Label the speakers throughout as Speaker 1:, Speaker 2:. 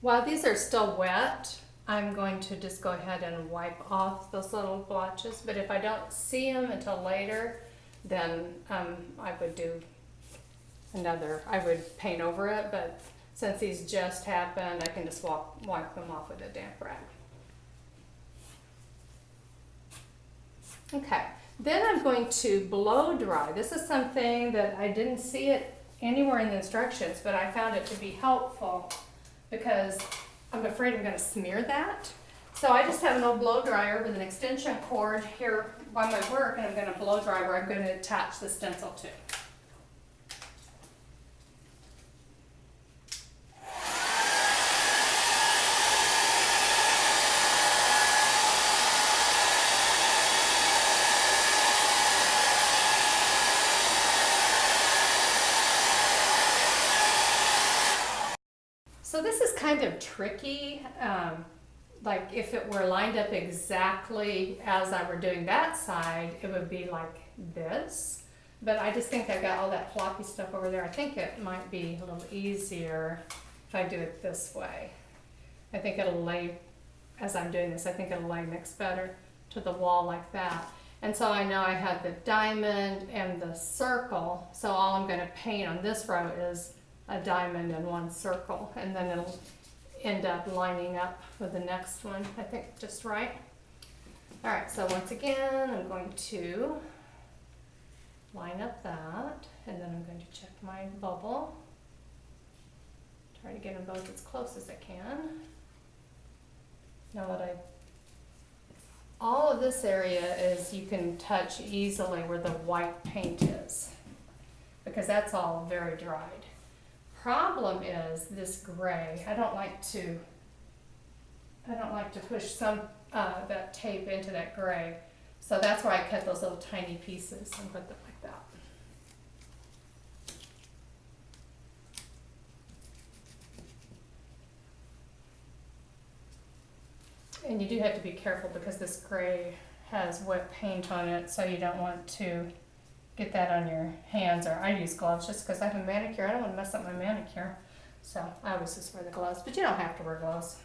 Speaker 1: While these are still wet, I'm going to just go ahead and wipe off those little blotches, but if I don't see them until later, then I would do I would paint over it, but since these just happened, I can just wipe them off with a damp rag. Okay, then I'm going to blow dry. This is something that I didn't see it anywhere in the instructions, but I found it to be helpful because I'm afraid I'm going to smear that. So I just have an old blow dryer with an extension cord here by my work, and I'm going to blow dry where I'm going to attach the stencil to. So this is kind of tricky. Like if it were lined up exactly as I were doing that side, it would be like this. But I just think I've got all that floppy stuff over there. I think it might be a little easier if I do it this way. I think it'll lay, as I'm doing this, I think it'll lay mix better to the wall like that. And so I know I had the diamond and the circle, so all I'm going to paint on this row is a diamond and one circle, and then it'll end up lining up with the next one, I think, just right. All right, so once again, I'm going to line up that, and then I'm going to check my bubble. Try to get them both as close as I can. Now all of this area is you can touch easily where the white paint is, because that's all very dried. Problem is this gray. I don't like to push some that tape into that gray, so that's why I cut those little tiny pieces and put them like that. And you do have to be careful because this gray has wet paint on it, so you don't want to get that on your hands, or I use gloves just because I have a manicure. I don't want to mess up my manicure, so I always just wear the gloves, but you don't have to wear gloves.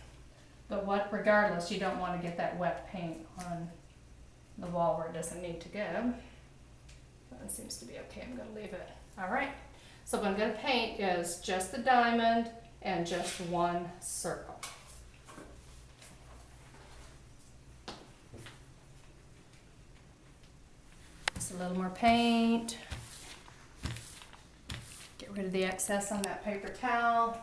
Speaker 1: But regardless, you don't want to get that wet paint on the wall where it doesn't need to go. That seems to be okay. I'm going to leave it. All right, so what I'm going to paint is just the diamond and just one circle. Just a little more paint. Get rid of the excess on that paper towel.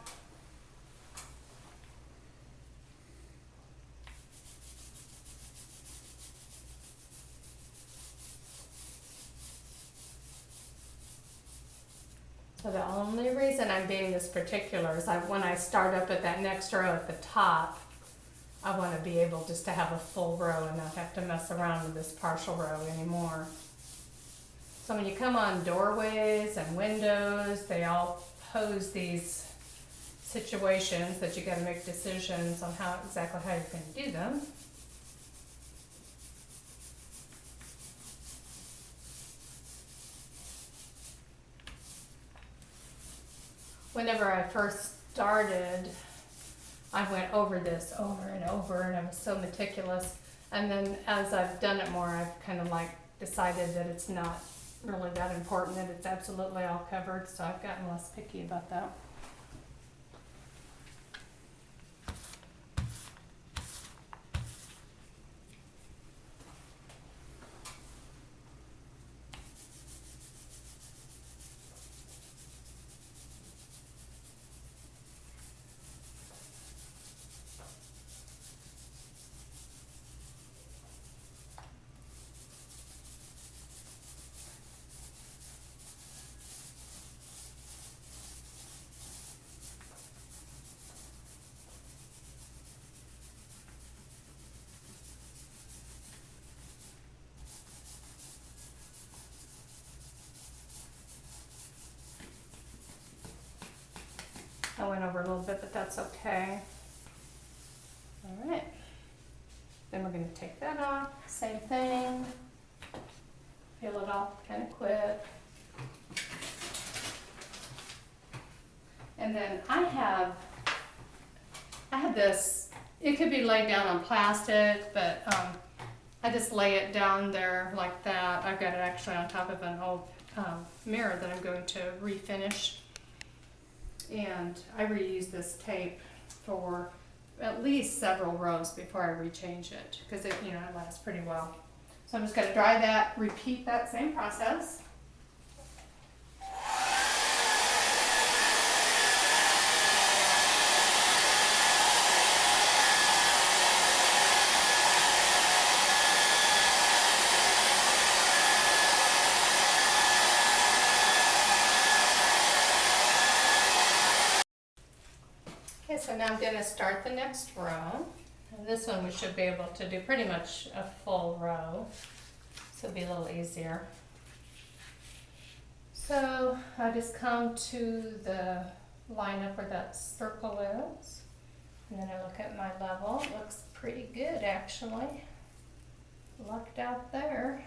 Speaker 1: So the only reason I'm being this particular is when I start up at that next row at the top, I want to be able just to have a full row and not have to mess around with this partial row anymore. So when you come on doorways and windows, they all pose these situations that you got to make decisions on exactly how you're going to do them. Whenever I first started, I went over this over and over, and I was so meticulous. And then as I've done it more, I've kind of like decided that it's not really that important, that it's absolutely all covered, so I've gotten less picky about that. I went over a little bit, but that's okay. All right. Then we're going to take that off. Same thing. Peel it off kind of quick. And then I have have this, it could be laid down on plastic, but I just lay it down there like that. I've got it actually on top of an old mirror that I'm going to refinish. And I reuse this tape for at least several rows before I rechange it, because it, it lasts pretty well. So I'm just going to dry that, repeat that same process. Okay, so now I'm going to start the next row. And this one we should be able to do pretty much a full row, so it'll be a little easier. So I just come to the line up where that circle is, and then I look at my level. It looks pretty good actually. Lucked out there.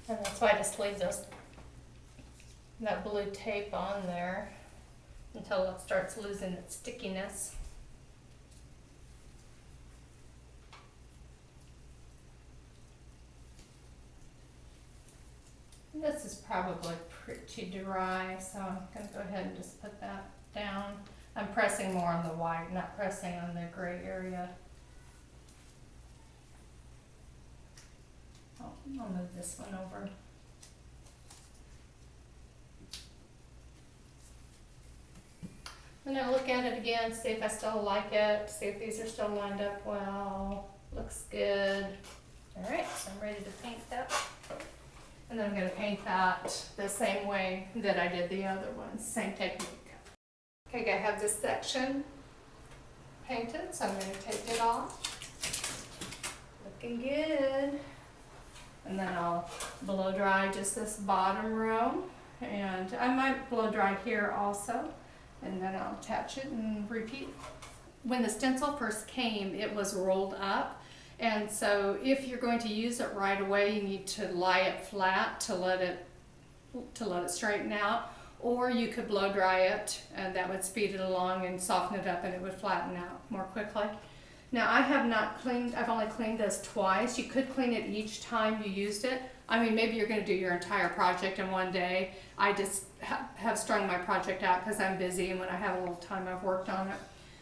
Speaker 1: And that's why I just leave that blue tape on there until it starts losing its stickiness. This is probably pretty dry, so I'm going to go ahead and just put that down. I'm pressing more on the white, not pressing on the gray area. Oh, I'll move this one over. And then look at it again, see if I still like it, see if these are still lined up well. Looks good. All right, so I'm ready to paint that. And then I'm going to paint that the same way that I did the other ones, same technique. Okay, I have this section painted, so I'm going to take it off. Looking good. And then I'll blow dry just this bottom row. And I might blow dry here also. And then I'll attach it and repeat. When the stencil first came, it was rolled up. And so if you're going to use it right away, you need to lie it flat to let it straighten out. Or you could blow dry it, and that would speed it along and soften it up, and it would flatten out more quickly. Now I have not cleaned, I've only cleaned this twice. You could clean it each time you used it. I mean, maybe you're going to do your entire project in one day. I just have strung my project out because I'm busy, and when I have a little time I've worked on it.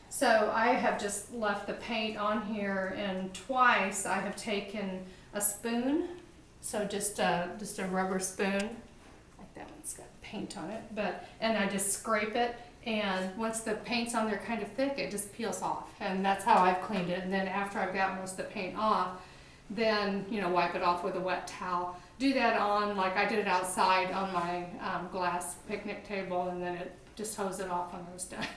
Speaker 1: So I have just left the paint on here, and twice I have taken a spoon, so just a rubber spoon, like that one's got paint on it, and I just scrape it, and once the paint's on there kind of thick, it just peels off, and that's how I've cleaned it. And then after I've got most of the paint off, then wipe it off with a wet towel. Do that on, like I did it outside on my glass picnic table, and then it just hose it off when it was done.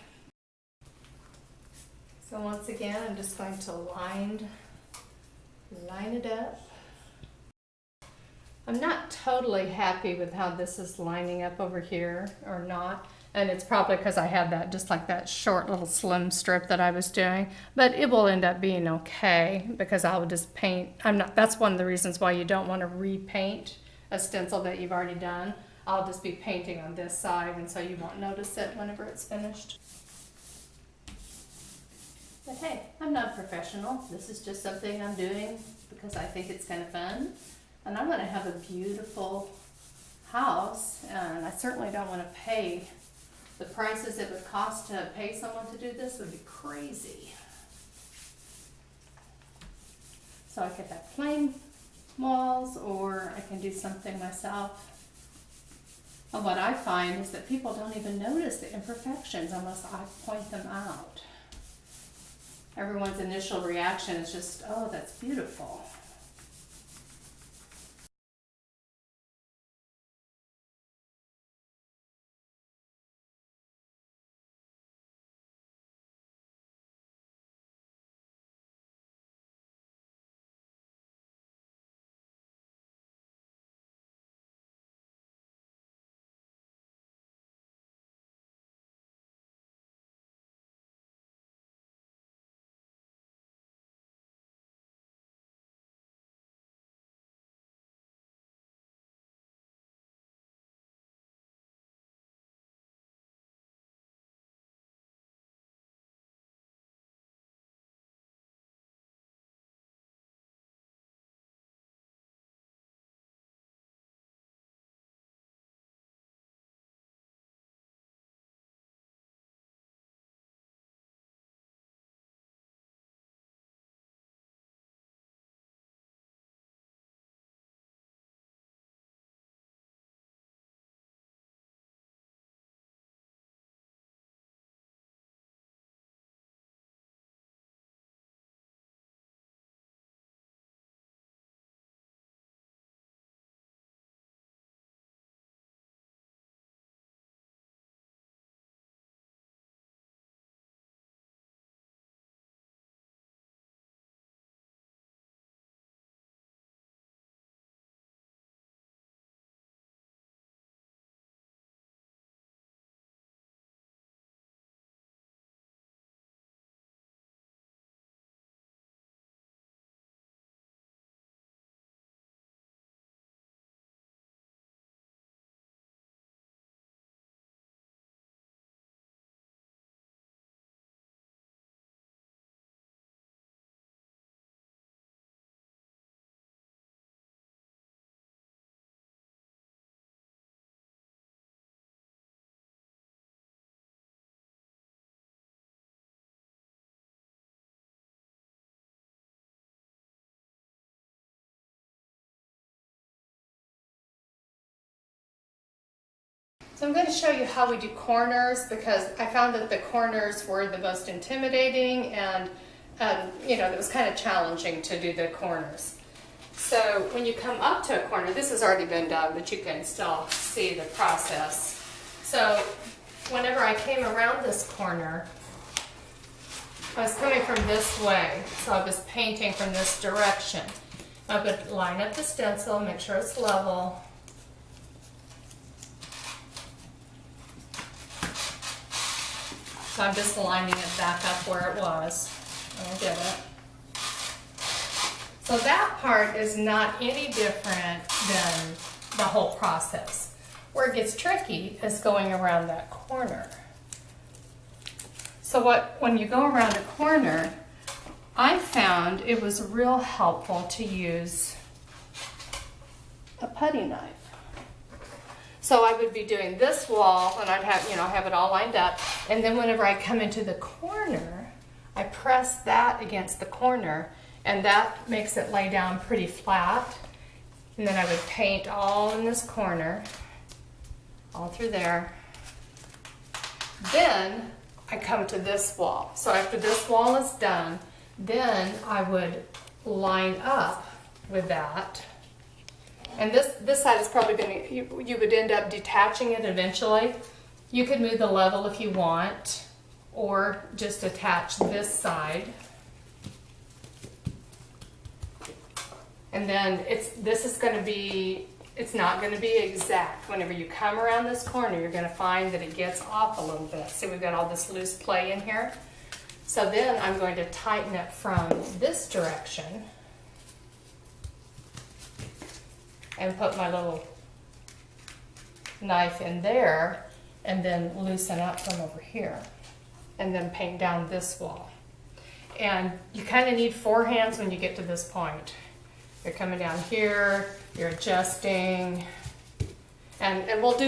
Speaker 1: So once again, I'm just going to line it up. I'm not totally happy with how this is lining up over here, or not. And it's probably because I had that, just like that short little slim strip that I was doing. But it will end up being okay, because I will just paint. That's one of the reasons why you don't want to repaint a stencil that you've already done. I'll just be painting on this side, and so you won't notice it whenever it's finished. But hey, I'm not a professional. This is just something I'm doing because I think it's kind of fun. And I'm going to have a beautiful house, and I certainly don't want to pay the prices it would cost to pay someone to do this. Would be crazy. So I could have plain walls, or I can do something myself. And what I find is that people don't even notice the imperfections unless I point them out. Everyone's initial reaction is just, oh, that's beautiful. So I'm going to show you how we do corners, because I found that the corners were the most intimidating, and you know, it was kind of challenging to do the corners. So when you come up to a corner, this has already been done, but you can still see the process. So whenever I came around this corner, I was coming from this way, so I was painting from this direction. I would line up the stencil, make sure it's level. So I'm just lining it back up where it was. I did it. So that part is not any different than the whole process. Where it gets tricky is going around that corner. So when you go around a corner, I found it was real helpful to use a putty knife. So I would be doing this wall, and I'd have, have it all lined up, and then whenever I come into the corner, I press that against the corner, and that makes it lay down pretty flat. And then I would paint all in this corner, all through there. Then I come to this wall. So after this wall is done, then I would line up with that. And this side is probably going to, you would end up detaching it eventually. You could move the level if you want, or just attach this side. And then this is going to be, it's not going to be exact. Whenever you come around this corner, you're going to find that it gets off a little bit. See, we've got all this loose play in here. So then I'm going to tighten it from this direction and put my little knife in there, and then loosen up from over here, and then paint down this wall. And you kind of need 4 hands when you get to this point. You're coming down here, you're adjusting, and we'll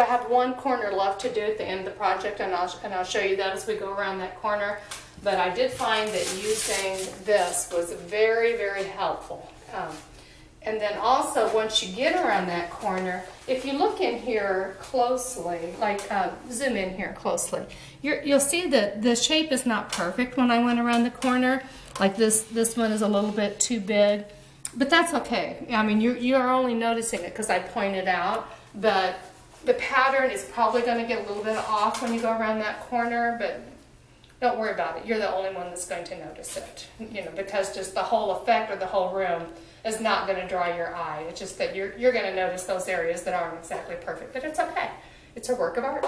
Speaker 1: have one corner left to do at the end of the project, and I'll show you that as we go around that corner. But I did find that using this was very, very helpful. And then also, once you get around that corner, if you look in here closely, like zoom in here closely, you'll see that the shape is not perfect when I went around the corner. Like this one is a little bit too big, but that's okay. I mean, you're only noticing it because I pointed out, but the pattern is probably going to get a little bit off when you go around that corner, but don't worry about it. You're the only one that's going to notice it, because just the whole effect of the whole room is not going to draw your eye. It's just that you're going to notice those areas that aren't exactly perfect, but it's okay. It's a work of art.